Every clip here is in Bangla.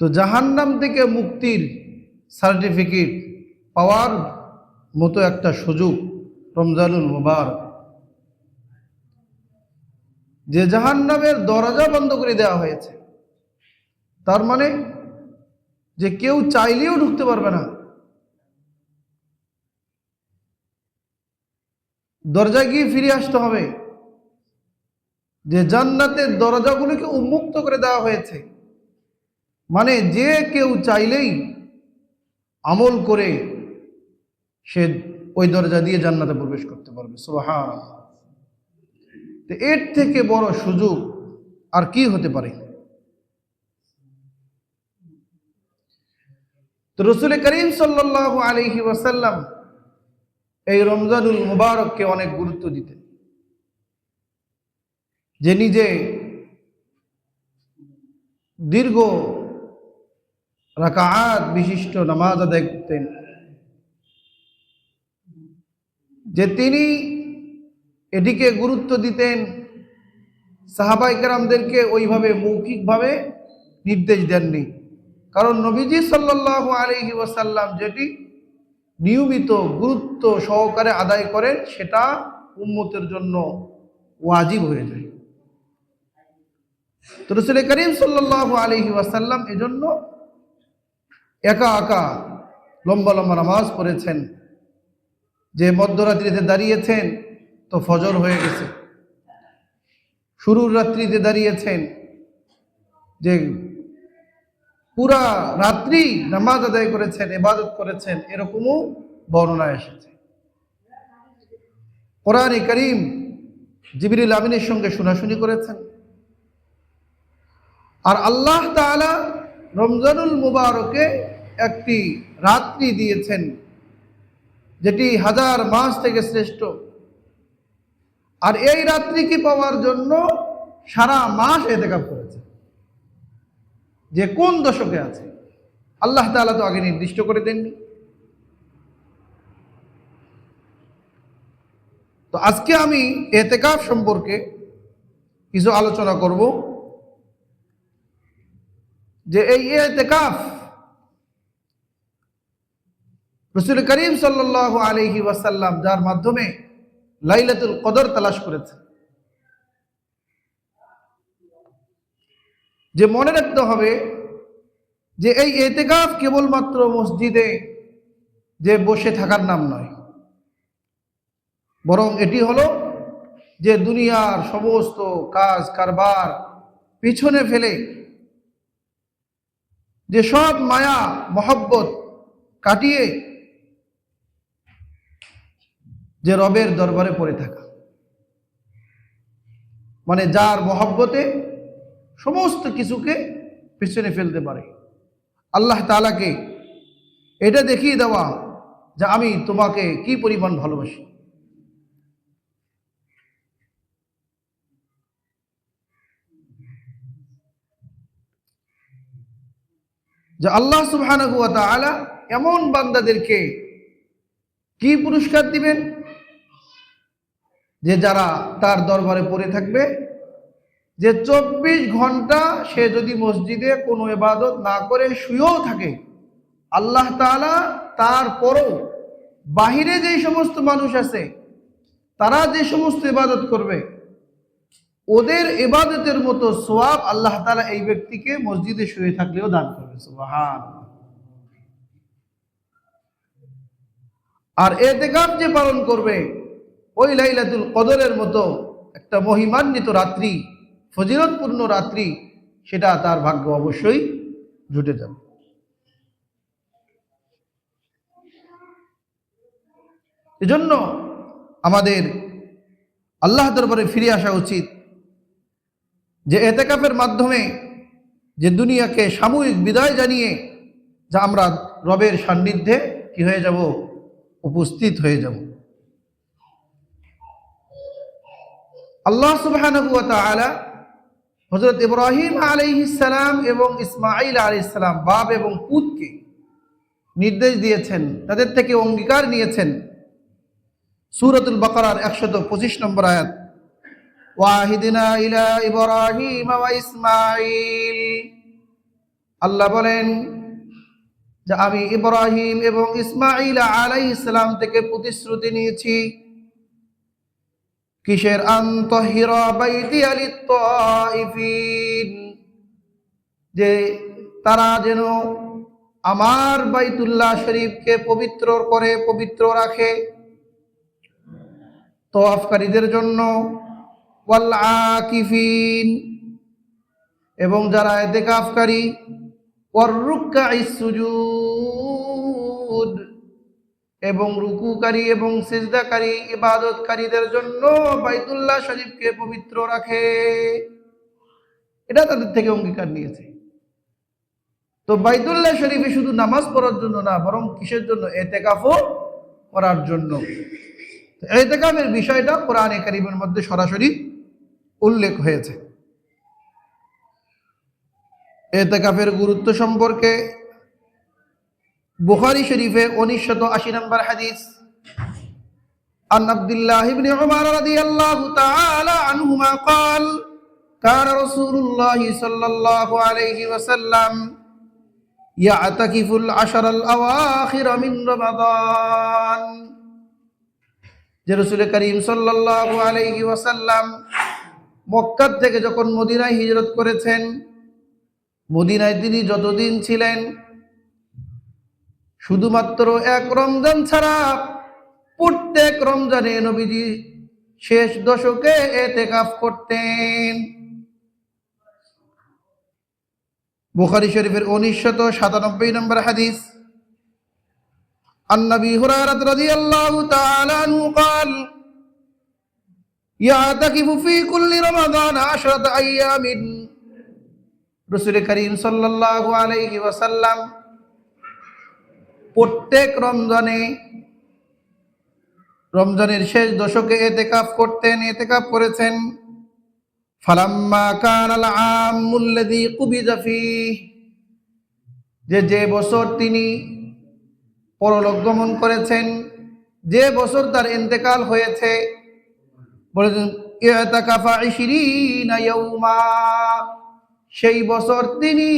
তো জাহান্নাম থেকে মুক্তির সার্টিফিকেট পাওয়ার মতো একটা সুযোগ রমজানুল মুবারক, যে জাহান্নামের দরজা বন্ধ করে দেওয়া হয়েছে। তার মানে যে কেউ চাইলেও ঢুকতে পারবে না, দরজা গিয়ে ফিরে আসতে হবে। যে জান্নাতের দরজাগুলোকে উন্মুক্ত করে দেওয়া হয়েছে, মানে যে কেউ চাইলেই আমল করে সে ওই দরজা দিয়ে জান্নাতে প্রবেশ করতে পারবে। সুবহানাল্লাহ। তো এর থেকে বড় সুযোগ আর কি হতে পারে? তো রাসূল করিম সাল্লাল্লাহু আলাইহি ওয়াসাল্লাম এই রমজানুল মুবারককে অনেক গুরুত্ব দিতেন, যে নিজে দীর্ঘ রাকাত বিশিষ্ট নামাজ আদায় করতেন, যে তিনি এটিকে গুরুত্ব দিতেন, সাহাবায়ে কেরামদেরকে ওইভাবে মৌখিকভাবে নির্দেশ দেননি। কারণ নবীজি সাল্লাল্লাহু আলাইহি ওয়াসাল্লাম যেটি নিয়মিত গুরুত্ব সহকারে আদায় করেন, সেটা উম্মতের জন্য ওয়াজিব হয়ে যায়। তো রাসূল করিম সাল্লাল্লাহু আলাইহি ওয়াসাল্লাম এজন্য একা একা লম্বা লম্বা নামাজ পড়েছেন। যে মধ্যরাত্রিতে দাঁড়িয়েছেন তো ফজর হয়ে গেছে, শুরুর রাত্রিতে দাঁড়িয়েছেন যে পুরা রাত্রি নামাজ আদায় করেছেন, ইবাদত করেছেন, এরকমও বর্ণনা এসেছে। কোরআনে কারীম জিবরিল আমিনের সঙ্গে শোনাশুনি করেছেন। আর আল্লাহ তাআলা রমজানুল মুবারকে একটি রাত্রি দিয়েছেন যেটি 1000 মাস থেকে শ্রেষ্ঠ। আর এই রাত্রিকে পাওয়ার জন্য সারা মাস ইতিকাফ করেছে। যে কোন দশকে আছে আল্লাহ তাআলা তো আগে নির্দিষ্ট করে দেননি। তো আজকে আমি ইতিকাফ সম্পর্কে কিছু আলোচনা করব, যে এই ইতিকাফ রাসূল করিম সাল্লাল্লাহু আলাইহি ওয়াসাল্লাম যার মাধ্যমে লাইলাতুল কদর তালাশ করেছে, যে মনে রাখতে হবে যে এই ইতিকাফ কেবলমাত্র মসজিদে যে বসে থাকার নাম নয়, বরং এটি হলো যে দুনিয়ার সমস্ত কাজ কারবার পিছনে ফেলে, যে সব মায়া মহব্বত কাটিয়ে যে রবের দরবারে পড়ে থাকা, মানে যার মহব্বতে সমস্ত কিছুকে পিছনে ফেলতে পারে। আল্লাহ তাআলাকে এটা দেখিয়ে দেওয়া যে আমি তোমাকে কি পরিমাণ ভালোবাসি। যে আল্লাহ সুবহানাহু ওয়া তাআলা এমন বান্দাদেরকে কি পুরস্কার দিবেন, যে যারা তার দরবারে পড়ে থাকবে, যে 24 ঘন্টা সে যদি মসজিদে কোনো ইবাদত না করে শুয়েও থাকে, আল্লাহ তাআলা তারপরও বাহিরে যে সমস্ত মানুষ আছে তারা যে সমস্ত ইবাদত করবে, ওদের ইবাদতের মতো সওয়াব আল্লাহ তাআলা এই ব্যক্তিকে মসজিদে শুয়ে থাকলেও দান করবে। সুবহানাল্লাহ। আর ইতিকাফ যে পালন করবে ওই লাইলাতুল কদরের মতো একটা মহিমান্বিত রাত্রি, ফজিলতপূর্ণ রাত্রি, সেটা তার ভাগ্য অবশ্যই জুটে যাবে। এজন্য আমাদের আল্লাহ দরবারে ফিরে আসা উচিত, যে ইতিকাফের মাধ্যমে যে দুনিয়াকে সাময়িক বিদায় জানিয়ে যা আমরা রবের সান্নিধ্যে কি হয়ে যাব, উপস্থিত হয়ে যাব। আল্লাহ সুবহানাহু ওয়া তাআলা হযরত ইব্রাহিম আলাইহিস সালাম এবং ইসমাঈল আলাইহিস সালাম বাপ এবং পুতকে নির্দেশ দিয়েছেন, তাদের থেকে অঙ্গীকার নিয়েছেন। সূরাতুল বাকারার 125 নম্বর আয়াত, ওয়াহিদিনা ইলা ইব্রাহিম ওয়া ইসমাঈল আল্লাহ বলেন যে আমি ইব্রাহিম এবং ইসমাঈল আলাইহিস সালাম থেকে প্রতিশ্রুতি নিয়েছি কিসের? আন তাহিরা বাইতিয়া লিত-তাইফিন, যে তারা যেন আমার বাইতুল্লাহ শরীফকে পবিত্র করে, পবিত্র রাখে তওয়াফকারীদের জন্য, ওয়াল আকিফিন, এবং যারা ইতিকাফকারী, ওয়ার রুকআইস সুজুদ, এবং রুকুকারী এবং সিজদাকারী ইবাদতকারীদের জন্য বাইতুল্লাহ শরীফকে পবিত্র রাখে। এটা তাদের থেকে অঙ্গীকার নিয়েছে। তো বাইতুল্লাহ শরীফে শুধু নামাজ পড়ার জন্য না, বরং কিসের জন্য? ইতিকাফও করার জন্য। ইতিকাফের বিষয়টা কোরআনে কারীমের মধ্যে সরাসরি উল্লেখ হয়েছে। ইতিকাফের গুরুত্ব সম্পর্কে বুখারী শরীফে 1980 নম্বর হাদিস, আন আব্দুল্লাহ ইবনে উমর রাদিয়াল্লাহু তাআলা আনহুমা قال كان رسول الله صلى الله عليه وسلم يعتكف العشر الأواخر من رمضان, যে রাসূল করিম সাল্লাল্লাহু আলাইহি ওয়াসাল্লাম মক্কা থেকে যখন মদিনায় হিজরত করেছেন, মদিনায় তিনি যতদিন ছিলেন শুধুমাত্র এক রমজান ছাড়া প্রত্যেক রমজানে নবীজি শেষ দশকে ইতিকাফ করতেন। বুখারী শরীফের 1997 নম্বর হাদিস, আন নবী হুরায়রা রাদিয়াল্লাহু তাআলা আনহু قال يعتكف في كل رمضان 10 أيام, রাসূল করিম সাল্লাল্লাহু আলাইহি ওয়াসাল্লাম প্রত্যেক রমজানের শেষ দশকে ইতিকাফ করতেন, ইতিকাফ করেছেন। ফালাম্মা কানাল আমুল লাযী কুবিযা ফীহি, যে বছর তিনি পরলোক গমন করেছেন, যে বছর তার ইন্তেকাল হয়েছে, বলেছেন ইতিকাফা 20 ইয়াউমা, সেই বছর তিনি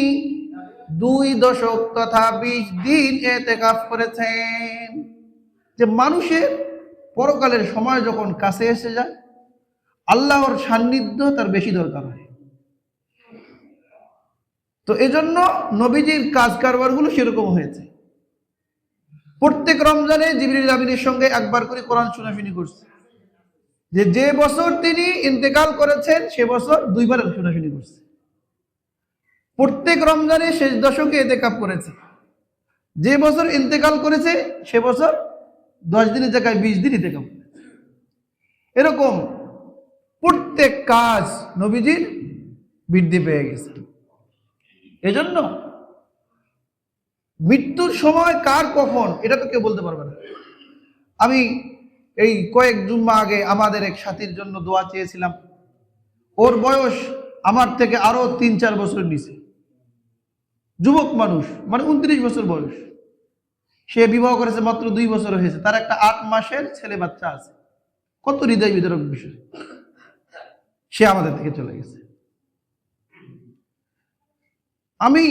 2 দশক তথা 20 দিন ইতিকাফ করেছেন। যে মানুষের পরকালের সময় যখন কাছে এসে যায়, আল্লাহর সান্নিধ্য তার বেশি দরকার হয়। তো এজন্য নবীজির কাজ কারবারগুলো সেরকম হয়েছে। প্রত্যেক রমজানে জিবরিল আমিনের সঙ্গে একবার করে কোরআন শোনাশুনি করছে। যে বছর তিনি ইন্তেকাল করেছেন সে বছর 2 বার শোনাশুনি করছে। প্রত্যেক রমজানে শেষ দশকে ইতিকাফ করেছে। যে বছর ইন্তেকাল করেছে সে বছর 10 দিনের জায়গায় 20 দিন ইতিকাফ করেছে। এরকম প্রত্যেক কাজ নবীজির বৃদ্ধি পেয়ে গেছে। এজন্য মৃত্যুর সময় কার কখন এটা তো কেউ বলতে পারবে না। আমি এই কয়েক জুম্মা আগে আমাদের এক সাথীর জন্য দোয়া চেয়েছিলাম। ওর বয়স আমার থেকে আরো 3-4 বছর নিচে, যুবক মানুষ, মানে 29 বছর বয়স। সে বিবাহ করেছে, মাত্র 2 বছর হয়েছে, তার একটা 8 মাসের ছেলে বাচ্চা আছে। কত হৃদয় বিদারক বিষয়। সে আমাদের থেকে চলে গেছে। আমি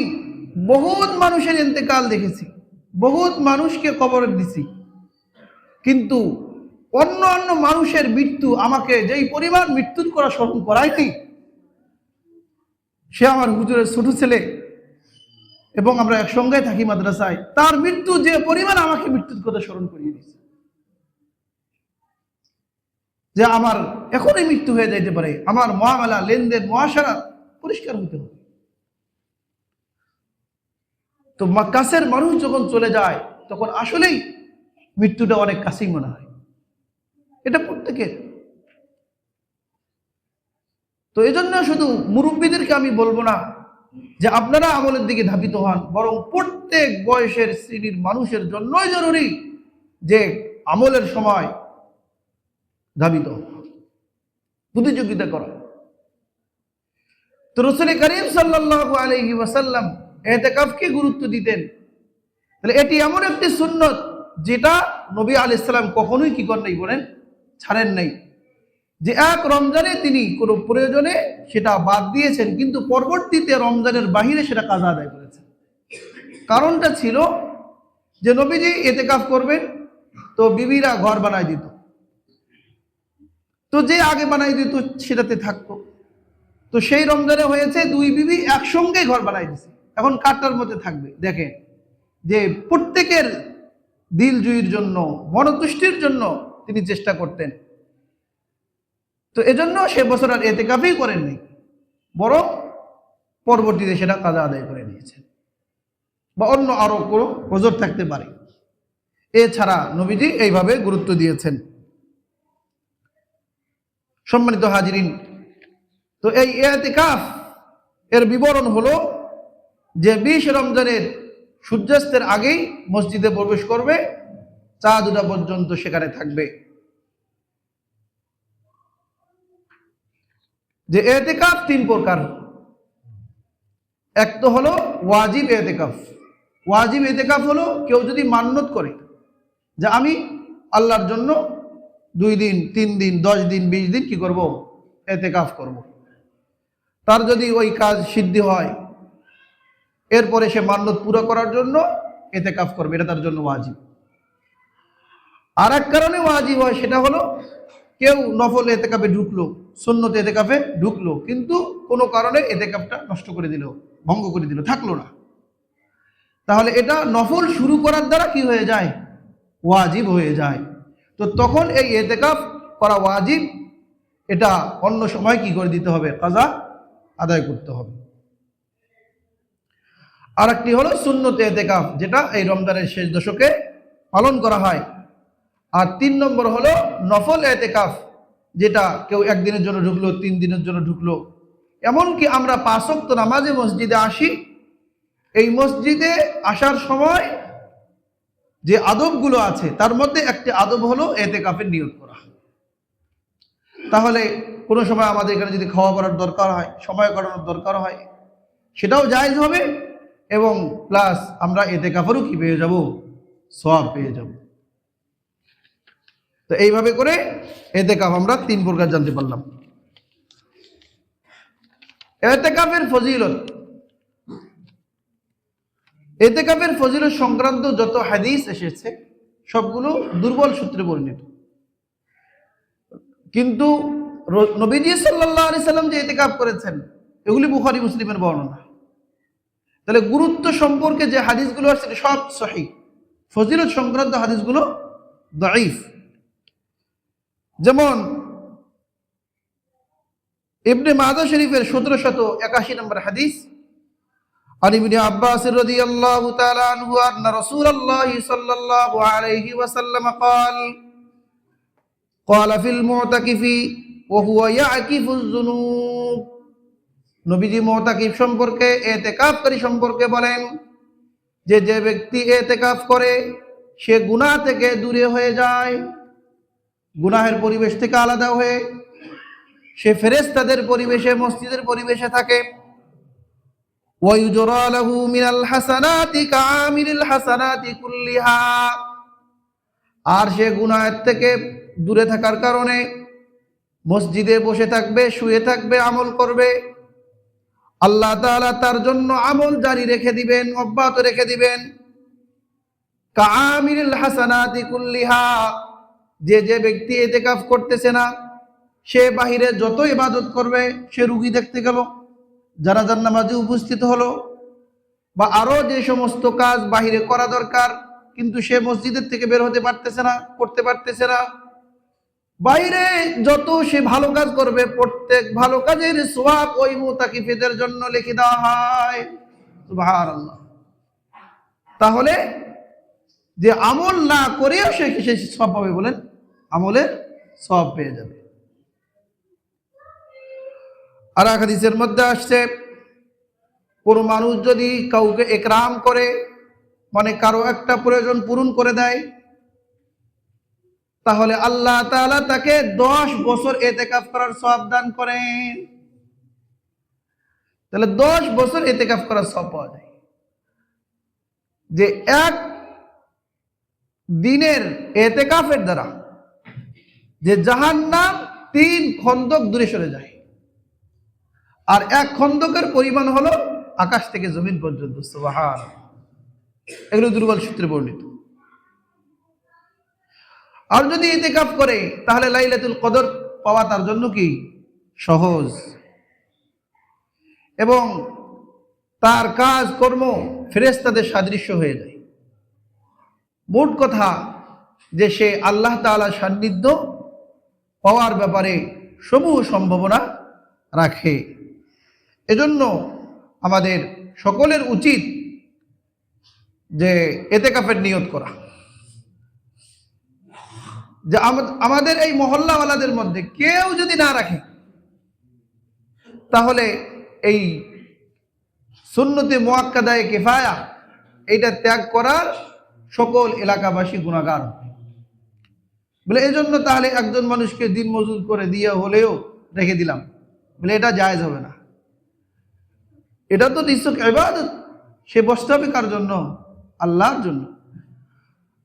বহুত মানুষের ইন্তেকাল দেখেছি, বহুত মানুষকে কবর দিছি, কিন্তু অন্য অন্য মানুষের মৃত্যু আমাকে যেই পরিমাণ মৃত্যুর করা স্মরণ করায়নি, সে আমার হুজুরের ছোট ছেলে এবং আমরা একসঙ্গে থাকি মাদ্রাসায়, তার মৃত্যু যে পরিমাণ আমাকে মৃত্যুর কথা স্মরণ করিয়ে দিয়েছে, যে আমার এখনই মৃত্যু হয়ে যাইতে পারে, আমার মুআমালা, লেনদেন, মুআশারা পরিষ্কার হতে হবে। তো কাছের মানুষ যখন চলে যায় তখন আসলেই মৃত্যুটা অনেক কাছেই মনে হয়। এটা প্রত্যেকের। তো এই জন্য শুধু মুরব্বীদেরকে আমি বলবো না যে আপনারা আমলের দিকে ধাবিত হন, বরং প্রত্যেক বয়সের শ্রেণীর মানুষের জন্যই জরুরি যে আমলের সময় ধাবিত প্রতিযোগিতা করা। তো রাসূল করিম সাল্লাল্লাহু আলাইহি ওয়াসাল্লাম ইতিকাফকে গুরুত্ব দিতেন। তাহলে এটি এমন একটি সুন্নত যেটা নবী আলাইহিস সালাম কখনোই কি করেন নাই, বলেন, ছাড়েন নাই। যে এক রমজানে তিনি কোনো প্রয়োজনে সেটা বাদ দিয়েছেন, কিন্তু পরবর্তীতে রমজানের বাহিরে সেটা কাজা আদায় করেছেন। কারণটা ছিল যে নবীজি ইতিকাফ করবেন, তো বিবিরা ঘর বানায় দিত, তো যে আগে বানাই দিত সেটাতে থাকতো। তো সেই রমজানে হয়েছে দুই বিবি একসঙ্গে ঘর বানাই দিছে, এখন কারটার মধ্যে থাকবে? দেখেন যে প্রত্যেকের দিল জুইয়ের জন্য, মনতুষ্টির জন্য তিনি চেষ্টা করতেন। তো এজন্য সে বছর আর ইতিকাফই করেননি, বরং পরবর্তীতে সেটা কাজা আদায় করে নিয়েছেন, বা অন্য আরো কোনো ওজর থাকতে পারে। এছাড়া নবীজি এইভাবে গুরুত্ব দিয়েছেন। সম্মানিত হাজিরিন, তো এই ইতিকাফ এর বিবরণ হলো যে 20 রমজানের সূর্যাস্তের আগেই মসজিদে প্রবেশ করবে, চাঁদ ওঠা পর্যন্ত সেখানে থাকবে। যে ইতিকাফ 3 প্রকার। এক তো হলো ওয়াজিব ইতিকাফ। ওয়াজিব ইতিকাফ হলো কেউ যদি মান্যত করে যে আমি আল্লাহর জন্য 2 দিন 3 দিন 10 দিন 20 দিন কি করব, ইতিকাফ করব। তার যদি ওই কাজ সিদ্ধি হয়, এরপরে সে মান্যত পুরো করার জন্য ইতিকাফ করবে, এটা তার জন্য ওয়াজিব। আর এক কারণে ওয়াজিব হয়, সেটা হলো কেউ নফল ইতিকাফে ঢুকলো, সুন্নত ইতিকাফে ঢুকলো, কিন্তু কোনো কারণে ইতিকাফটা নষ্ট করে দিল, ভঙ্গ করে দিল, থাকলো না, তাহলে এটা নফল শুরু করার দ্বারা কি হয়ে যায়, ওয়াজিব হয়ে যায়। তো তখন এই ইতিকাফ করা ওয়াজিব, এটা অন্য সময় কি করে দিতে হবে, কাজা আদায় করতে হবে। আর একটি হলো সুন্নত ইতিকাফ, যেটা এই রমজানের শেষ দশকে পালন করা হয়। আর 3 নম্বর হলো নফল ইতিকাফ, যেটা কেউ একদিনের জন্য ঢুকলো, 3 দিনের জন্য ঢুকলো। এমনকি আমরা 5 ওয়াক্ত নামাজে মসজিদে আসি, এই মসজিদে আসার সময় যে আদবগুলো আছে তার মধ্যে একটি আদব হলো ইতিকাফের নিয়ত করা। তাহলে কোনো সময় আমাদের এখানে যদি খাওয়া পড়ার দরকার হয়, সময় কাটানোর দরকার হয়, সেটাও জায়েজ হবে, এবং প্লাস আমরা ইতিকাফেরও কি পেয়ে যাব, সওয়াব পেয়ে যাব। তো এইভাবে করে ইতিকাফ আমরা 3 প্রকার জানতে পারলাম। ইতিকাফের ফজিলত। ইতিকাফের ফজিলত সংক্রান্ত যত হাদিস এসেছে সবগুলো দুর্বল সূত্রে বর্ণিত, কিন্তু নবীজি সাল্লাল্লাহু আলাইহি সাল্লাম যে ইতিকাফ করেছেন এগুলি বুখারী মুসলিমের বর্ণনা। তাহলে গুরুত্ব সম্পর্কে যে হাদিসগুলো আছে সব সহিহ, ফজিলত সংক্রান্ত হাদিসগুলো দাঈফ। যেমন ইবনে মাজাহ শরীফের 1781 নম্বর হাদিস, عن ابن عباس رضي الله تعالى عنه أن رسول الله صلى الله عليه وسلم قال في المعتكف وهو يعكف الذنوب। নবীজি মুতাকিফ সম্পর্কে, ইতিকাফকারী সম্পর্কে বলেন যে যে ব্যক্তি ইতিকাফ করে সে গুনাহ থেকে দূরে হয়ে যায়, গুনাহের পরিবেশ থেকে আলাদা হয়ে সে ফেরেশতাদের পরিবেশে, মসজিদের পরিবেশে থাকে। وَيُجْرَى لَهُ مِنَ الْحَسَنَاتِ كَعَامِلِ الْحَسَنَاتِ كُلِّهَا। আর সে গুনাহের থেকে দূরে থাকার কারণে মসজিদে বসে থাকবে, শুয়ে থাকবে, আমল করবে, আল্লাহ তাআলা তার জন্য আমল জারি রেখে দিবেন, অব্যাহত রেখে দিবেন। কাআমিলিল হাসানাতি কুল্লিহা, যে যে ব্যক্তি ইতিকাফ করতেছে না সে বাহিরে যত ইবাদত করবে, সে রুগী দেখতে গেল, জানাজার নামাজে উপস্থিত হলো, বা আরো যে সমস্ত কাজ বাহিরে করা দরকার কিন্তু সে মসজিদের থেকে বের হতে পারতেছে না, করতে পারতেছে না, বাইরে যত সে ভালো কাজ করবে প্রত্যেক ভালো কাজের সওয়াব ওই মুতাকিফের জন্য লিখে দেওয়া হয়। সুবহানাল্লাহ। তাহলে যে আমল না করেও সে কিসের সওয়াব পাবে বলেন, আমলের সওয়াব পেয়ে যাবে। আর হাদিসের মধ্যে আসছে, কোন মানুষ যদি কাউকে ইকরাম করে, মানে কারো একটা প্রয়োজন পূরণ করে দেয়, তাহলে আল্লাহ তাআলা তাকে 10 বছর ইতিকাফ করার সওয়াব দান করেন। তাহলে 10 বছর ইতিকাফ করার সওয়াব পাওয়া যায়। যে এক দিনের ইতিকাফের দ্বারা যে জাহান্নাম 3 খন্দক দূরে সরে যায়, আর এক খন্দকের পরিমাণ হলো আকাশ থেকে জমিন পর্যন্ত। সুবহানাল্লাহ। এগুলো দুর্বল সূত্রে বর্ণিত। আর যদি ইতিকাফ করে তাহলে লাইলাতুল কদর পাওয়া তার জন্য কি সহজ, এবং তার কাজ কর্ম ফেরেশতাদের সাদৃশ্য হয়ে যায়। মোট কথা যে সে আল্লাহ তাআলার সান্নিধ্য পাওয়ার ব্যাপারে সমূহ সম্ভাবনা রাখে। এজন্য আমাদের সকলের উচিত যে ইতিকাফের নিয়ত করা। যে আমাদের এই মহল্লাওয়ালাদের মধ্যে কেউ যদি না রাখে তাহলে এই সুন্নতে মুআক্কাদায়ে কিফায়া এটা ত্যাগ করার সকল এলাকাবাসী গুনাহগার বলে। এজন্য তাহলে একজন মানুষকে দিন মজুর করে দিয়ে হলেও রেখে দিলাম বলে এটা জায়েজ হবে না। এটা তো নিছক ইবাদত, সে বসতে হবে কার জন্য? আল্লাহর জন্য।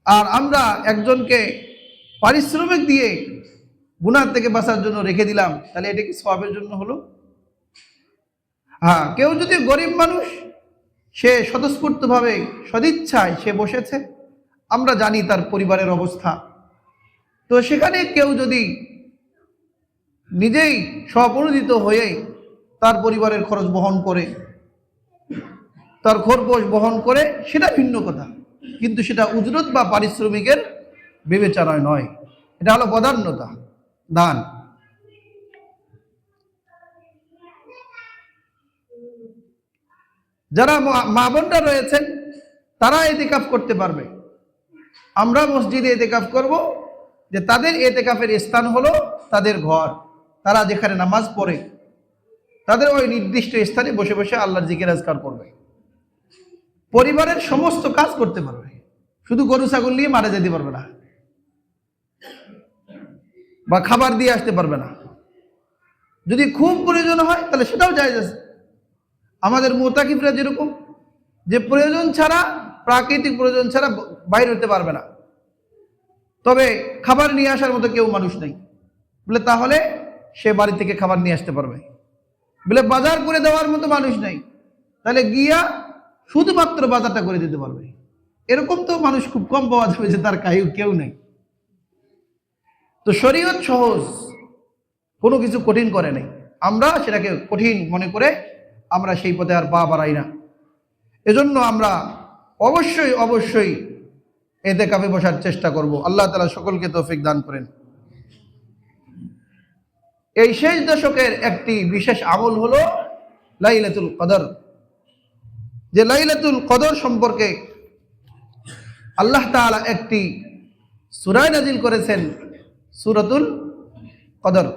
আর আমরা একজনকে পারিশ্রমিক দিয়ে গুনাহ থেকে বাঁচার জন্য রেখে দিলাম, তাহলে এটা কি সওয়াবের জন্য হলো? হ্যাঁ, কেউ যদি গরিব মানুষ, সে স্বতঃস্ফূর্তভাবে সদিচ্ছায় সে বসেছে, আমরা জানি তার পরিবারের অবস্থা, তো সেখানে কেউ যদি নিজেই স্বপ্রণোদিত হয়ে তার পরিবারের খরচ বহন করে, তার খরপোশ বহন করে, সেটা ভিন্ন কথা, কিন্তু সেটা উজরত বা পারিশ্রমিকের বিবেচনায় নয়, এটা হলো বদান্যতা, দান। যারা মা বোনরা রয়েছেন তারা ইতিকাফ করতে পারবে। আমরা মসজিদে ইতিকাফ করব, যে তাদের ইতিকাফের স্থান হলো তাদের ঘর, তারা যেখানে নামাজ পড়ে তাদের ওই নির্দিষ্ট স্থানে বসে বসে আল্লাহর জিকির আজকার করবে। পরিবারের সমস্ত কাজ করতে পারবে, শুধু গরু ছাগল নিয়ে মারা যেতে পারবে না বা খাবার দিয়ে আসতে পারবে না। যদি খুব প্রয়োজন হয় তাহলে সেটাও জায়েজ আছে। আমাদের মুতাকিফরা যেরকম, যে প্রয়োজন ছাড়া, প্রাকৃতিক প্রয়োজন ছাড়া বাইরে হতে পারবে না, তবে খাবার নিয়ে আসার মতো কেউ মানুষ নেই বলে তাহলে সে বাড়ি থেকে খাবার নিয়ে আসতে পারবে। বলে বাজার করে দেওয়ার মতো মানুষ নেই, তাহলে গিয়া শুধুমাত্র বাজারটা করে দিতে পারবে। এরকম তো মানুষ খুব কম পাওয়া যাবে যে তার কেউ নেই। তো শরীয়ত সহজ, কোনো কিছু কঠিন করে নেই, আমরা সেটাকে কঠিন মনে করে আমরা সেই পথে আর পা বাড়াই না। এজন্য আমরা অবশ্যই অবশ্যই ইতিকাফে বসার চেষ্টা করব। আল্লাহ তাআলা সকলকে তৌফিক দান করেন। এই শেষ দশকের একটি বিশেষ আমল হলো লাইলাতুল কদর। যে লাইলাতুল কদর সম্পর্কে আল্লাহ তাআলা একটি সূরা নাজিল করেছেন, সূরাতুল কদর।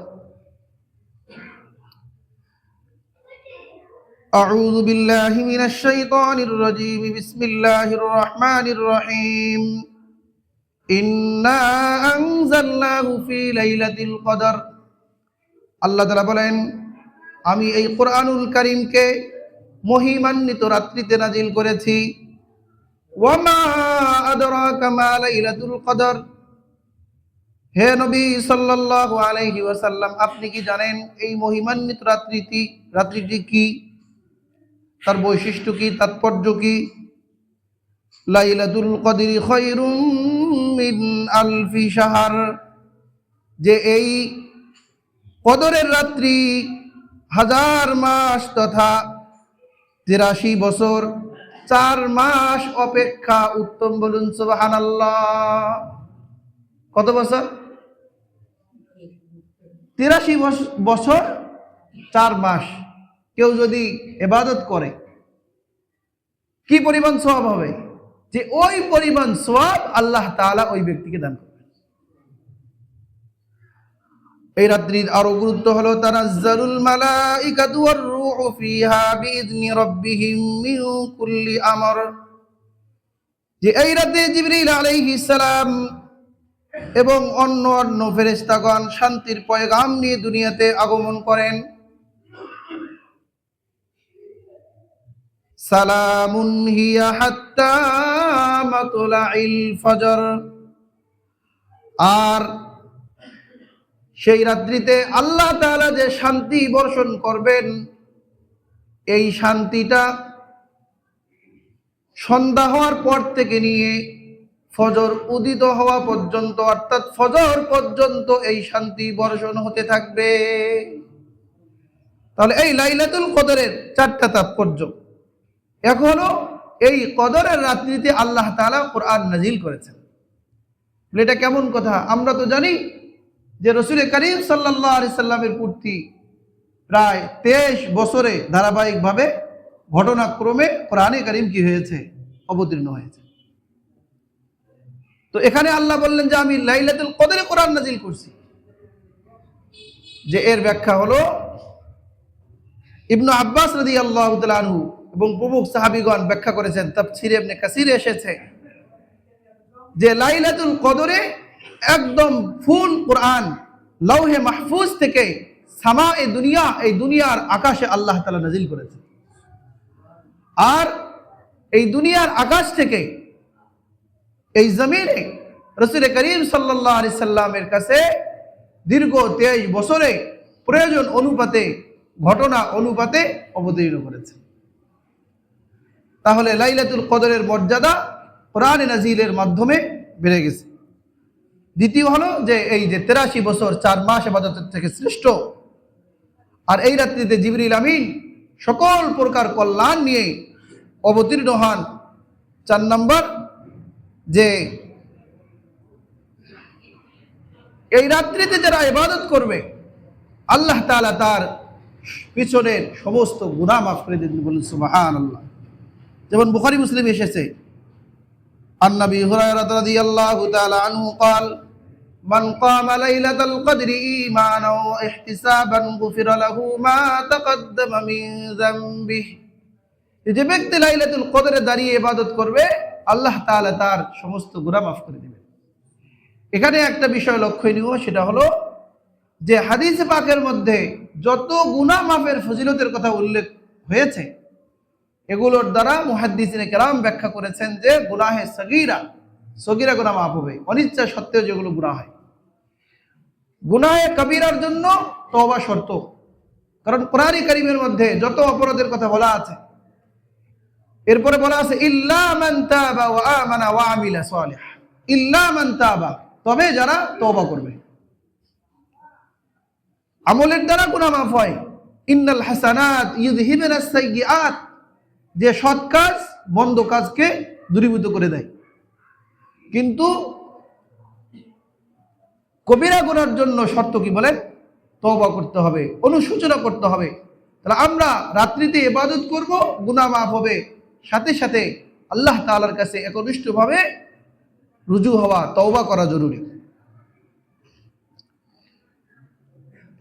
আউযু বিল্লাহি মিনাশ শাইতানির রাজীম, বিসমিল্লাহির রহমানির রহিম। ইন্না আনজালনাহু ফি লাইলাতিল কদর। আল্লাহ তাআলা বলেন, আমি এই কোরআনুল কারীমকে মহিমান্বিত রাত্রিতে নাজিল করেছি। ওয়া মা আদরাকা মা লাইলাতুল কদর। হে নবী সাল্লাল্লাহু আলাইহি ওয়াসাল্লাম, আপনি কি জানেন এই মহিমান্বিত রাত্রিটি কি, তার বৈশিষ্ট্য কি, তাৎপর্য কি? লাইলাতুল কদরি খায়রুম মিন আলফি শাহর। যে এই কদরের রাত্রি 1000 মাস তথা 83 বছর 4 মাস অপেক্ষা উত্তম। বলুন সুবহানাল্লাহ। কত বছর? 83 বছর 4 মাস। কেউ যদি ইবাদত করে কি পরিমাণ সওয়াব হবে? যে ওই পরিমাণ সওয়াব আল্লাহ তাআলা ওই ব্যক্তিকে দান করবেন। এই রাত্রির আরো গুরুত্ব হলো তানাজ্জালুল মালাইকাতু ওয়ার রূহু ফিহা বিইذনি রাব্বিহিম মিন কুল্লি আমর। যে এই রাতে জিবরিল আলাইহিস সালাম এবং অন্য ফেরেশতাগণ শান্তির পয়গাম নিয়ে দুনিয়াতে আগমন করেন। সালামুন হিয়া হাত্তা মাতলাইল ফজর। আর সেই রাত্রিতে আল্লাহ তাআলা যে শান্তি বর্ষণ করবেন, এই শান্তিটা সন্ধ্যা হওয়ার পর থেকে নিয়ে ফজর উদিত হওয়া পর্যন্ত, অর্থাৎ ফজর পর্যন্ত এই শান্তি বর্ষণ হতে থাকবে। তাহলে এই লাইলাতুল কদরের 4টা তাৎপর্য। এখনো এই কদরের রাত্রিতে আল্লাহ তাআলা কোরআন নাজিল করেছেন। এটা কেমন কথা? আমরা তো জানি যে রাসূল করিম সাল্লাল্লাহু আলাইহি সাল্লামের পূর্তি প্রায় 23 বছরে ধারাবাহিকভাবে ঘটনাক্রমে কোরআনে কারীম কি হয়েছে? অবতীর্ণ হয়েছে। তো এখানে আল্লাহ বললেন যে আমি লাইলাতুল কদরে কোরআন নাজিল করছি। যে এর ব্যাখ্যা হলো ইবনে আব্বাস রাদিয়াল্লাহু তাআলা আনহু এবং প্রমুখ সাহাবীগণ ব্যাখ্যা করেছেন। তাফসীরে ইবনে কাসিরে এসেছে যে লাইলাতুল কদরে একদম ফুল কোরআন লৌহে মাহফুজ থেকে সামায়ে দুনিয়া, এই দুনিয়ার আকাশে আল্লাহ তাআলা নাজিল করেছেন। আর এই দুনিয়ার আকাশ থেকে এই জমিনে রাসূল করিম সাল্লাল্লাহু আলাইহি সাল্লামের কাছে দীর্ঘ 23 বছরে প্রয়োজন অনুপাতে, ঘটনা অনুপাতে অবতীর্ণ করেছে। তাহলে লাইলাতুল কদরের মর্যাদা কোরআনে নাজিলের মাধ্যমে বেড়ে গেছে। দ্বিতীয় হলো যে এই যে 83 বছর 4 মাস ইবাদতের থেকে শ্রেষ্ঠ। আর এই রাত্রিতে জিবরিল আমিন সকল প্রকার কল্যাণ নিয়ে অবতীর্ণ হন। 4 নম্বর যে এই রাত্রিতে যারা ইবাদত করবে আল্লাহ তাআলা তার পিছনের সমস্ত গুনাহ মাফ করে দেন। বলুন সুবহানাল্লাহ। যেমন বুখারী মুসলিম এসেছে, আন নবী হুরায়রা রাদিয়াল্লাহু তাআলা আনহু قال من قام ليلة القدر إيمانا واحتسابا غفر له ما تقدم من ذنبه। যে ব্যক্তি লাইলাতুল কদরে দাঁড়িয়ে ইবাদত করবে আল্লাহ তাআলা তার সমস্ত গুনাহ মাফ করে দিবেন। এখানে একটা বিষয় লক্ষণীয়, সেটা হলো যে হাদিসে পাকের মধ্যে যত গুনাহ মাফের ফজিলতের কথা উল্লেখ হয়েছে এগুলোর দ্বারা মুহাদ্দিসিনে কেরাম ব্যাখ্যা করেছেন যে গুনাহে সগীরা গুনাহ মাফ হবে, অনিচ্ছা সত্ত্বেও যেগুলো গুনাহ হয়। গুনাহে কবিরার জন্য তওবা শর্ত, কারণ কোরআন কারীমের মধ্যে যত অপরাধের কথা বলা আছে এরপরে বলা আছে ইল্লা মান তাবা ওয়া আমানা ওয়া আমিলা সালিহা, ইল্লা মান তাবা, তবে যারা তওবা করবে। আমলের দ্বারা গুনাহ মাফ হয়। ইন্নাল হাসানাত ইউযহিবুনাস সাইয়্যাত, যে সৎ কাজ মন্দ কাজকে দূরীভূত করে দেয়। কিন্তু কবিরা গুনার জন্য শর্ত কি বলেন? তওবা করতে হবে, অনুশোচনা করতে হবে। তাহলে আমরা রাত্রিতে ইবাদত করব, গুনাহ মাফ হবে, সাথে সাথে আল্লাহ তাআলার কাছে একনিষ্ঠভাবে রুজু হওয়া, তওবা করা জরুরি।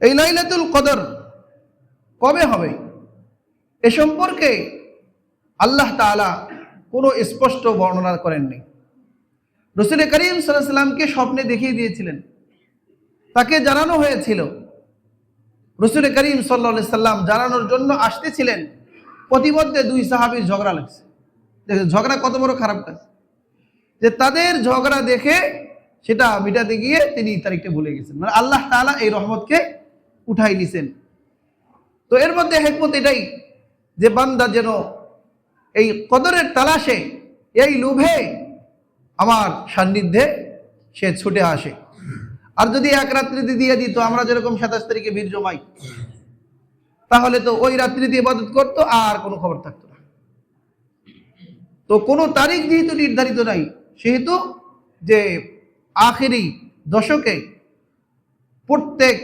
এই লাইলাতুল কদর কবে হবে এ সম্পর্কে আল্লাহ তাআলা কোনো স্পষ্ট বর্ণনা করেননি। রাসূল করিম সাল্লাল্লাহু আলাইহি সাল্লামকে স্বপ্নে দেখিয়ে দিয়েছিলেন, তাকে জানানো হয়েছিল। রাসূল করিম সাল্লাল্লাহু আলাইহি সাল্লাম জানানোর জন্য আসতেছিলেন, প্রতিমধ্যে 2 সাহাবীর ঝগড়া লাগছে। দেখেন ঝগড়া কত বড় খারাপ কাজ, যে তাদের ঝগড়া দেখে সেটা মিটাতে গিয়ে তিনি তারিখটা ভুলে গেছেন। মানে আল্লাহ তাআলা এই রহমতকে উঠাই নিছেন। তো এর মধ্যে হিকমত এটাই যে বান্দা যেন এই কদরের তালাশে, এই লোভে আমার সান্নিধ্যে সে ছুটে আসে। আর যদি এক রাত্রিতে দিয়ে দিত, আমরা যেরকম 27 তারিখে ভিড় জমাই, তাহলে তো ওই রাত্রিতে ইবাদত করতো আর কোনো খবর থাকতো না। তো কোনো তারিখ যেহেতু নির্ধারিত নাই, সেহেতু যে আখেরি দশকে প্রত্যেক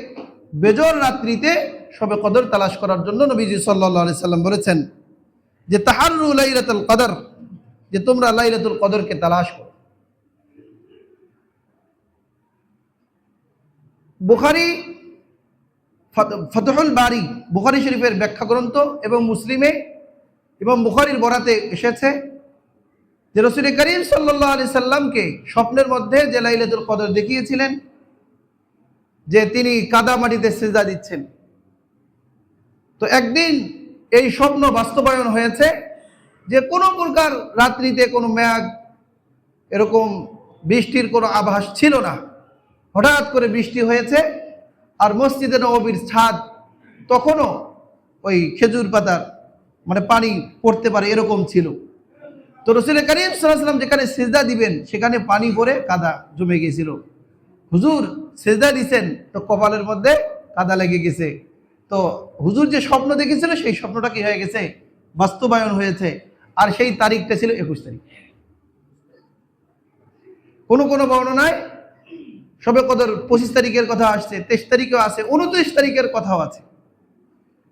বেজর রাত্রিতে শবে কদর তালাশ করার জন্য নবীজি সাল্লাল্লাহু আলাইহি সাল্লাম বলেছেন যে তাহাররু লাইলাতুল কদর, যে তোমরা লাইলাতুল কদরকে তালাশ করো। বুখারী ফাতহুল বারী, বুখারী শরীফের ব্যাখ্যা গ্রন্থ, এবং মুসলিমে এবং বুখারীর বরাতে এসেছে যে রাসূল করিম সাল্লাল্লাহু আলাইহি সাল্লামকে স্বপ্নের মধ্যে যে লাইলাতুল কদর দেখিয়েছিলেন, যে তিনি কাদা মাটিতে সিজদা দিচ্ছেন। তো একদিন এই স্বপ্ন বাস্তবায়ন হয়েছে যে কোনো প্রকার রাত্রিতে কোনো মেঘ, এরকম বৃষ্টির কোনো আভাস ছিল না। হঠাৎ করে বৃষ্টি হয়েছে, আর মসজিদে নববীর ছাদ তখনও ওই খেজুর পাতার মানে পানি পড়তে পারে এরকম ছিল। তো রাসূল করিম সাল্লাল্লাহু আলাইহি ওয়াসাল্লাম যেখানে সিজদা দিবেন সেখানে পানি পড়ে কাদা জমে গিয়েছিল। হুজুর সিজদা দিয়েছেন তো কপালের মধ্যে কাদা লেগে গেছে। তো হুজুর যে স্বপ্ন দেখেছিল সেই স্বপ্নটা কি হয়ে গেছে, বাস্তবায়ন হয়েছে। আর সেই তারিখটা ছিল 21 তারিখ। কোন কোন বর্ণনায় শবে কদর 25 তারিখের কথা আসছে, 23 তারিখেও আছে, 29 তারিখের কথাও আছে।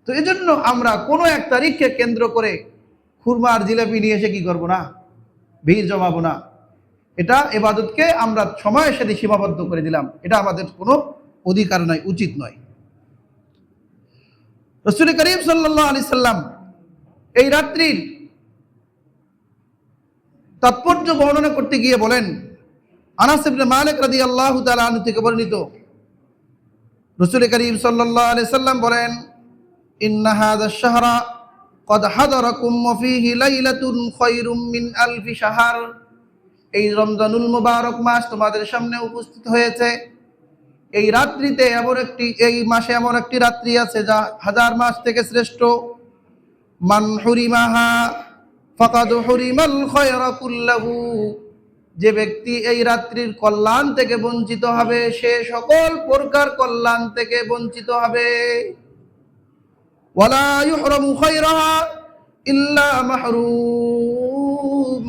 তো এজন্য আমরা কোনো এক তারিখকে কেন্দ্র করে খুরমা আর জিলাপি নিয়ে এসে কি করবো না, ভিড় জমাবো না। এটা ইবাদতকে আমরা সময়ের সাথে সীমাবদ্ধ করে দিলাম, এটা আমাদের কোনো অধিকার নয়, উচিত নয়। রাসূল করিম সাল্লাল্লাহু আলাইহি সাল্লাম এই রাত্রির তাৎপর্য বর্ণনা করতে গিয়ে বলেন, আনাস ইবনে মালিক রাদিয়াল্লাহু তাআলা আনহু থেকে বর্ণিত, রাসূল করিম সাল্লাল্লাহু আলাইহি সাল্লাম বলেন, ইন্না হাযাশ শাহরা কদ হাদারাকুম ওয়া ফীহি লাইলাতুন খায়রুম মিন আলফি শাহর। এই রমজানুল মুবারক মাস তোমাদের সামনে উপস্থিত হয়েছে। এই রাত্রিতে এই মাসে এমন একটি রাত্রি আছে যা হাজার মাস থেকে শ্রেষ্ঠ। মান হুরিমাহা ফাকাদ হুরিমাল খায়রা কুল্লাহু। যে ব্যক্তি এই রাত্রির কল্যাণ থেকে বঞ্চিত হবে সে সকল প্রকার কল্যাণ থেকে বঞ্চিত হবে। ওয়ালা ইউহরামু খায়রাহা ইল্লা মাহরুম।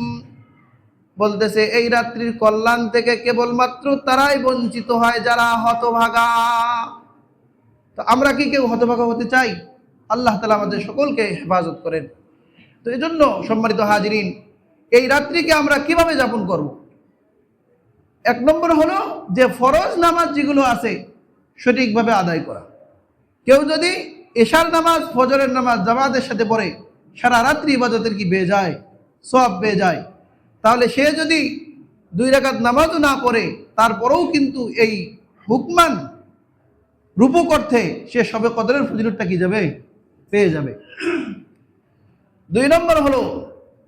বলতেছে এই রাত্রির কল্যাণ থেকে কেবলমাত্র তারাই বঞ্চিত হয় যারা হতভাগা। তো আমরা কি কেউ হতভাগা হতে চাই? আল্লাহ তাআলা আমাদের সকলকে হেফাজত করেন। তো এজন্য সম্মানিত হাজিরিন, এই রাত্রিকে আমরা কিভাবে যাপন করব? এক নম্বর হলো যে ফরজ নামাজ যেগুলো আছে সঠিকভাবে আদায় করা। কেউ যদি এশার নামাজ, ফজরের নামাজ জামাতের সাথে পড়ে সারা রাত্রি ইবাদতের কি পেয়ে যায়, সওয়াব পেয়ে যায়। তাহলে সে যদি 2 রাকাত নামাজও না পড়ে তারপরেও কিন্তু এই হুকমান রূপক অর্থে সে শবে কদরের ফজিলতটা কি যাবে, পেয়ে যাবে। 2 নম্বর হলো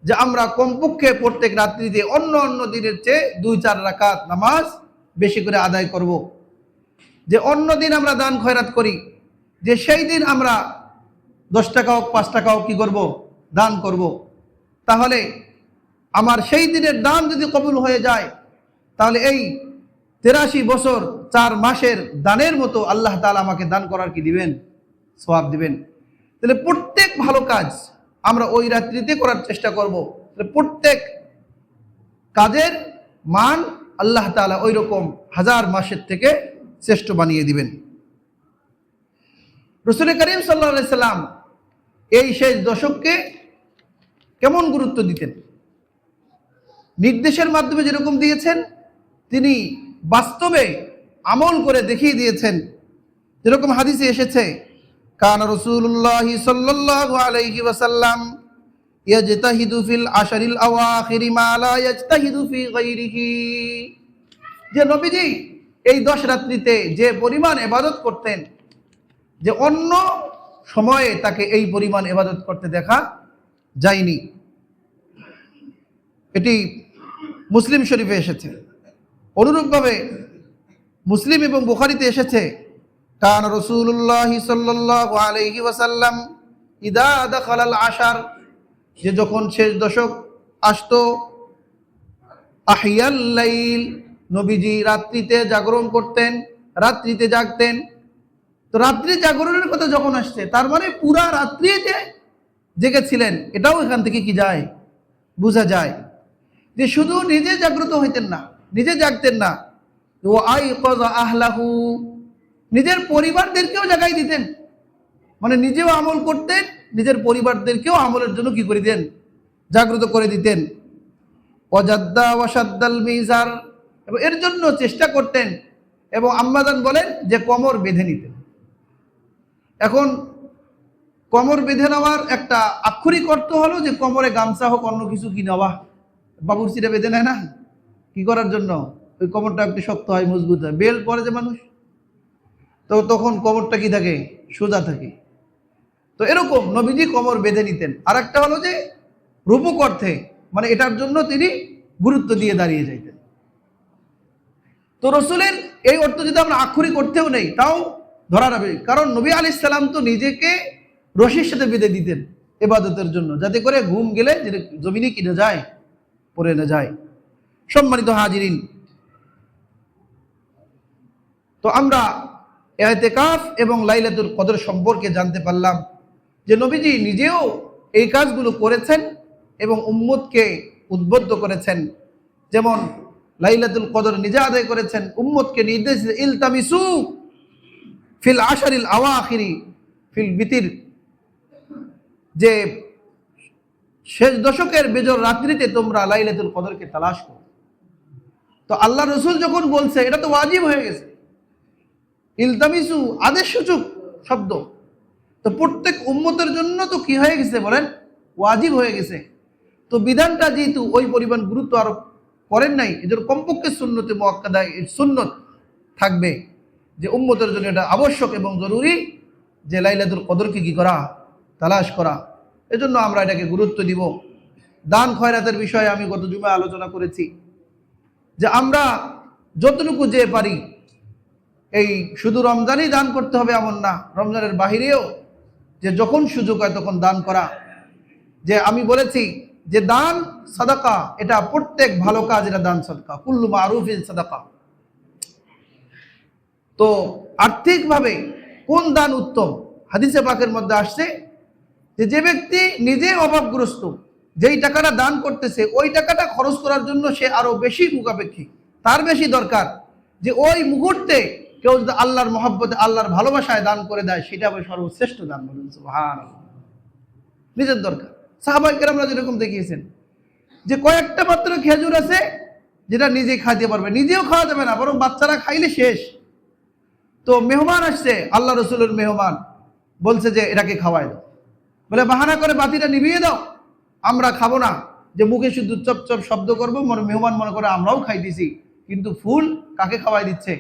যে আমরা কমপক্ষে প্রত্যেক রাত্রিতে অন্য অন্য দিনের চেয়ে 2-4 রাকাত নামাজ বেশি করে আদায় করব। যে অন্য দিন আমরা দান খয়রাত করি, যে সেই দিন আমরা 10 টাকা হোক 5 টাকা হোক কি করব, দান করব। তাহলে আমার সেই দিনের দান যদি কবুল হয়ে যায় তাহলে এই 83 বছর 4 মাসের দানের মতো আল্লাহ তাআলা আমাকে দান করার কি দিবেন, সওয়াব দিবেন। তাহলে প্রত্যেক ভালো কাজ আমরা ওই রাত্রিতে করার চেষ্টা করব। প্রত্যেক কাজের মান আল্লাহ তাআলা ওই রকম হাজার মাসের থেকে শ্রেষ্ঠ বানিয়ে দিবেন। রাসূল করিম সাল্লাল্লাহু আলাইহি সাল্লাম এই শেষ দশককে কেমন গুরুত্ব দিতেন, নির্দেশের মাধ্যমে যেরকম দিয়েছেন তিনি বাস্তবে আমল করে দেখিয়ে দিয়েছেন। যেরকম হাদিসে এসেছে, কানা রাসূলুল্লাহ সাল্লাল্লাহু আলাইহি ওয়াসাল্লাম ইয়াজতাহিদু ফিল আশরিল আওয়াখির মা লা ইয়াজতাহিদু ফি গায়রিহি। যে নবীজি এই 10 রাত্রিতে যে পরিমাণ ইবাদত করতেন, যে অন্য সময়ে তাকে এই পরিমাণ ইবাদত করতে দেখা যায়নি। এটি মুসলিম শরীফে এসেছে। অনুরূপভাবে মুসলিম এবং বুখারীতে এসেছে, কান রাসূলুল্লাহ সাল্লাল্লাহু আলাইহি ওয়াসাল্লাম ইদা দাখালাল আশার, যে যখন শেষ দশক আসতো, আহিয়াল লাইল, নবীজি রাত্রিতে জাগরণ করতেন, রাত্রিতে জাগতেন। তো রাত্রি জাগরণের কথা যখন আসছে তার মানে পুরা রাত্রি যে জেগেছিলেন এটাও এখান থেকে কি যায়, বোঝা যায়। যে শুধু নিজে জাগ্রত হইতেন না, নিজে জাগতেন না, ও আইকাযা আহলাহু, নিজের পরিবারদেরকেও জাগাই দিতেন। মানে নিজেও আমল করতেন, নিজের পরিবারদেরকেও আমলের জন্য কি করে দিতেন, জাগ্রত করে দিতেন। ওয়াজাদ্দা ওয়াসাদ্দাল মিজার, এবং এর জন্য চেষ্টা করতেন। এবং আম্মাজান বলেন যে কোমর বেঁধে নিতেন। এখন কোমর বেঁধে নেওয়ার একটা আক্ষরিক অর্থ হলো যে কোমরে গামছা হোক অন্য কিছু কি নেওয়া। বাবুর্চিটা বেঁধে নেয় না কি করার জন্য, ওই কোমরটা একটু শক্ত হয়, মজবুত হয়। বেল্ট পরে যে মানুষ, তো তখন কোমরটা কি থাকে, সোজা থাকে। তো এরকম নবীজি কোমর বেঁধে নিতেন। আর একটা হলো যে রূপক অর্থে, মানে এটার জন্য তিনি গুরুত্ব দিয়ে দাঁড়িয়ে যাইতেন। তো রসুলের এই অর্থ যদি আমরা আক্ষরিক অর্থেও নেই তাও ধরা যাবে, কারণ নবী আলাইহিস সালাম তো নিজেকে রশির সাথে বেঁধে দিতেন ইবাদতের জন্য, যাতে করে ঘুম গেলে জমিনে কিনে যায়, পড়ে না যায়। সম্মানিত হাজিরিন, তো আমরা ইতিকাফ এবং লাইলাতুল কদর সম্পর্কে জানতে পারলাম যে নবীজি নিজেও এই কাজগুলো করেছেন এবং উম্মতকে উদ্বুদ্ধ করেছেন। যেমন লাইলাতুল কদর নিজে আদায় করেছেন, উম্মতকে নির্দেশ ইলতামিসু ফিল আশারিল আওয়াখিরি ফিল বিতির, যে শেষ দশকের বেজর রাত্রিতে তোমরা লাইলাতুল কদরকে তালাশ করো। তো আল্লাহ রসুল যখন বলছে, এটা তো ওয়াজিব হয়ে গেছে। ইলতামিসু আদেশসূচক শব্দ, তো প্রত্যেক উম্মতের জন্য তো কি হয়ে গেছে বলেন, ওয়াজিব হয়ে গেছে। তো বিধানটা যেহেতু ওই পরিমাণ গুরুত্ব আরোপ করেন নাই, এদের কমপক্ষে সুন্নতে মুআক্কাদা সুন্নত থাকবে যে উম্মতের জন্য এটা আবশ্যক এবং জরুরি যে লাইলাতুল কদরকে কি করা, তালাশ করা। এজন্য আমরা এটাকে গুরুত্ব দিব। দান খয়রাতের বিষয়ে আমি গত জুমায় আলোচনা করেছি যে আমরা যতটুকু যে পারি, এই শুধু রমজানই দান করতে হবে এমন না, রমজানের বাহিরেও যে যখন সুযোগ হয় তখন দান করা। যে আমি বলেছি যে দান সাদাকা, এটা প্রত্যেক ভালো কাজ এটা দান সাদাকা, কুল্লু মারুফিন সাদাকা। তো আর্থিকভাবে কোন দান উত্তম, হাদিসে পাকের মধ্যে আসছে যে যে ব্যক্তি নিজে অভাবগ্রস্ত, যেই টাকাটা দান করতেছে ওই টাকাটা খরচ করার জন্য সে আরো বেশি মুখাপেক্ষী, তার বেশি দরকার যে ওই মুহূর্তে কেউ যদি আল্লাহর মহব্বতে আল্লাহর ভালোবাসায় দান করে দেয়, সেটা হবে সর্বশ্রেষ্ঠ দান। বলুন সুবহানাল্লাহ। নিজের দরকার। সাহাবায়ে কেরামরা যেরকম দেখিয়েছেন যে কয়েকটা মাত্র খেজুর আছে যেটা নিজে খাইতে পারবে, নিজেও খাওয়া যাবে না, বরং বাচ্চারা খাইলে শেষ। তো মেহমান আসছে, আল্লাহ রসুলের মেহমান, বলছে যে এটাকে খাওয়াই দাও। বলে বাহানা করে বাতিটা নিভিয়ে দাও, আমরা খাবো না, যে মুখে শুধু চপ চপ শব্দ করবো, মেহমান মনে করে আমরাও খাই দিছি, কিন্তু ফুল কাকে খাওয়াই দিচ্ছে,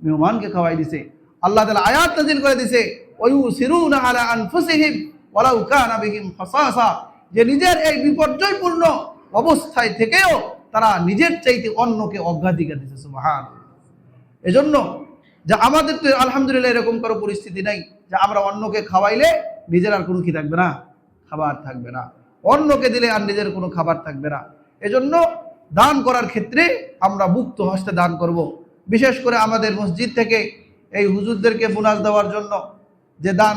মেহমানকে খাওয়াই দিছে। আল্লাহ তাআলা আয়াত নাযিল করে দিছে, ওয়ুসিরুনা আলা আনফুসিহিম ওয়ালাউ কানা বিহিম খাসাসা, যে নিজের এই বিপর্যয়পূর্ণ অবস্থায় থেকেও তারা নিজের চাইতে অন্যকে অগ্রাধিকার দিচ্ছে। সুবহানাল্লাহ। এজন্য যে আমাদের তো আলহামদুলিল্লাহ এরকম কারো পরিস্থিতি নাই যে আমরা অন্যকে খাওয়াইলে নিজের আর কোনো কি থাকবে না, খাবার থাকবে না, অন্যকে দিলে আর নিজের কোনো খাবার থাকবে না। এজন্য দান করার ক্ষেত্রে আমরা মুক্ত হস্তে দান করব। বিশেষ করে আমাদের মসজিদ থেকে এই হুজুরদেরকে বোনাস দেওয়ার জন্য যে দান